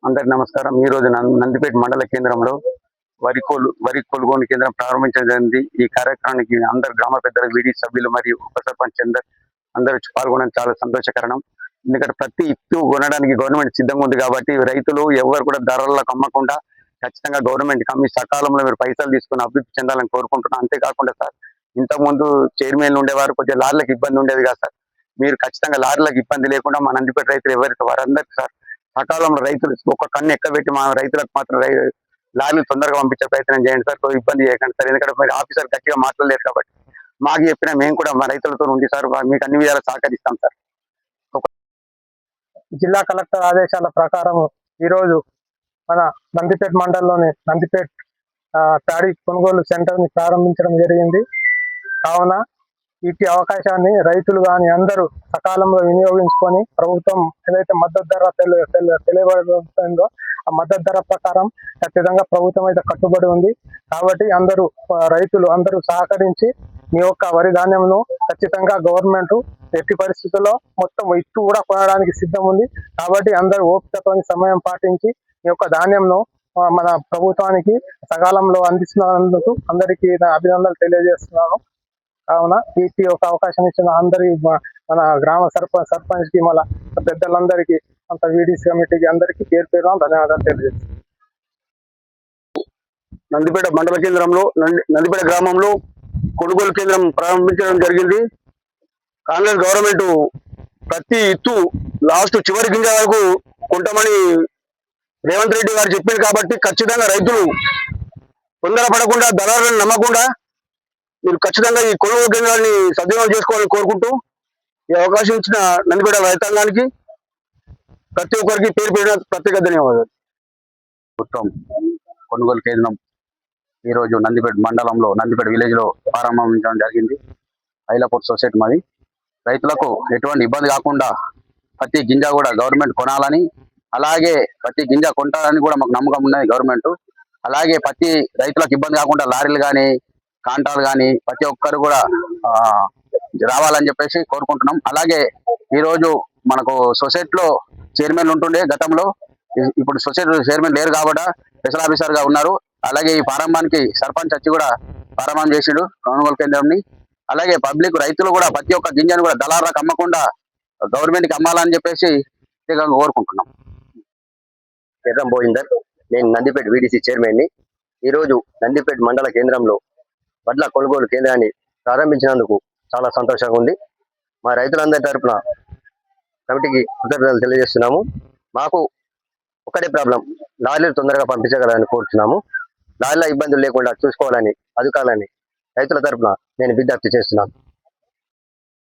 అందరికి నమస్కారం. ఈ రోజు నందిపేట మండల కేంద్రంలో వరి కొనుగోలు కేంద్రం ప్రారంభించడం జరిగింది. ఈ కార్యక్రమానికి అందరు గ్రామ పెద్దలు, వీడి సభ్యులు మరియు ఉప సర్పంచ్ అందరూ పాల్గొనడం చాలా సంతోషకరణం. ఎందుకంటే ప్రతి ఇత్తు కొనడానికి గవర్నమెంట్ సిద్ధంగా ఉంది కాబట్టి రైతులు ఎవరు కూడా ధరలకు అమ్మకుండా ఖచ్చితంగా గవర్నమెంట్ కమ్మి సకాలంలో మీరు పైసలు తీసుకుని అభివృద్ధి చెందాలని కోరుకుంటున్నాను. అంతేకాకుండా సార్, ఇంతకుముందు చైర్మన్లు ఉండేవారు, కొద్దిగా లారీలకు ఇబ్బంది ఉండేది కదా సార్. మీరు ఖచ్చితంగా లారీలకు ఇబ్బంది లేకుండా మా నందిపేట రైతులు ఎవరైతే వారందరికీ సార్ సకాలంలో రైతులు ఒక కన్ను ఎక్కబెట్టి మా రైతులకు మాత్రం లారీలు తొందరగా పంపించే ప్రయత్నం చేయండి సార్. ఇబ్బంది చేయకండి సార్. ఎందుకంటే మీరు ఆఫీసర్ గట్టిగా మాట్లాడలేదు కాబట్టి మాకు చెప్పినా మేము కూడా మా రైతులతో ఉండి సార్ మీకు అన్ని విధాలు సహకరిస్తాం సార్. జిల్లా కలెక్టర్ ఆదేశాల ప్రకారం ఈరోజు మన నందిపేట మండలంలోని నందిపేట ప్యాడీ కొనుగోలు సెంటర్ ని ప్రారంభించడం జరిగింది. కావున ఇట్టి అవకాశాన్ని రైతులు కానీ అందరూ సకాలంలో వినియోగించుకొని ప్రభుత్వం ఏదైతే మద్దతు ధర తెలియబడుతుందో ఆ మద్దతు ధర ప్రకారం ఖచ్చితంగా ప్రభుత్వం అయితే కట్టుబడి ఉంది. కాబట్టి రైతులు అందరూ సహకరించి మీ యొక్క వరి ధాన్యంను ఖచ్చితంగా గవర్నమెంట్ ఎట్టి పరిస్థితుల్లో మొత్తం ఇత్తు కూడా కొనడానికి సిద్ధం ఉంది. కాబట్టి అందరూ ఓపికతో సమయం పాటించి ఈ యొక్క ధాన్యంను మన ప్రభుత్వానికి సకాలంలో అందిస్తున్నందుకు అందరికీ అభినందనలు తెలియజేస్తున్నాను. కావున ఈ ఒక అవకాశం ఇచ్చిన అందరి మన గ్రామ సర్పంచ్ కి మన పెద్దలందరికీ అంత వీడీసీ కమిటీకి అందరికీ పేరు పేరు ధన్యవాదాలు తెలియజేస్తున్నాను. నందిపేట మండల కేంద్రంలో నందిపేట గ్రామంలో కొనుగోలు కేంద్రం ప్రారంభించడం జరిగింది. కాంగ్రెస్ గవర్నమెంట్ ప్రతి ఇత్తు లాస్ట్ చివరి గింజ వరకు కొంటామని రేవంత్ రెడ్డి గారు చెప్పింది కాబట్టి ఖచ్చితంగా రైతులు తొందరపడకుండా దళారులను నమ్మకుండా మీరు ఖచ్చితంగా ఈ కొనుగోలు కేంద్రాన్ని సద్వినియోగం చేసుకోవాలని కోరుకుంటూ ఈ అవకాశం ఇచ్చిన నందిపేట రైతాంగానికి ప్రతి ఒక్కరికి పేరు పేరున ప్రత్యేక ధన్యవాదాలు. ప్రభుత్వం కొనుగోలు కేంద్రం ఈరోజు నందిపేట మండలంలో నందిపేట విలేజ్ లో ప్రారంభించడం జరిగింది. ఐలాపూర్ సొసైటీ మాది. రైతులకు ఎటువంటి ఇబ్బంది కాకుండా ప్రతి గింజ కూడా గవర్నమెంట్ కొనాలని, అలాగే ప్రతి గింజ కొంటారని కూడా మాకు నమ్మకం ఉన్నది గవర్నమెంట్. అలాగే ప్రతి రైతులకు ఇబ్బంది కాకుండా లారీలు కానీ కాంటాలు కానీ ప్రతి ఒక్కరు కూడా రావాలని చెప్పేసి కోరుకుంటున్నాం. అలాగే ఈరోజు మనకు సొసైటీలో చైర్మన్ ఉంటుండే గతంలో, ఇప్పుడు సొసైటీ చైర్మన్ లేరు కాబట్టి స్పెషల్ ఆఫీసర్ గా ఉన్నారు. అలాగే ఈ ప్రారంభానికి సర్పంచ్ వచ్చి కూడా ప్రారంభం చేసిండు కొనుగోలు కేంద్రంని. అలాగే పబ్లిక్ రైతులు కూడా ప్రతి ఒక్క గింజను కూడా దళారులకు అమ్మకుండా గవర్నమెంట్ కి అమ్మాలని చెప్పేసి కోరుకుంటున్నాం. ఎర్రం బోయిందర్, నేను నందిపేట వీడీసీ చైర్మన్ ని. ఈరోజు నందిపేట మండల కేంద్రంలో వడ్ల కొనుగోలు కేంద్రాన్ని ప్రారంభించినందుకు చాలా సంతోషంగా ఉంది. మా రైతులందరి తరఫున కమిటీకి కృతజ్ఞతలు తెలియజేస్తున్నాము. మాకు ఒకటే ప్రాబ్లం, లారీలు తొందరగా పంపించగలని కోరుతున్నాము. లారీల ఇబ్బందులు లేకుండా చూసుకోవాలని అధికారులని రైతుల తరఫున నేను విజ్ఞప్తి చేస్తున్నాను.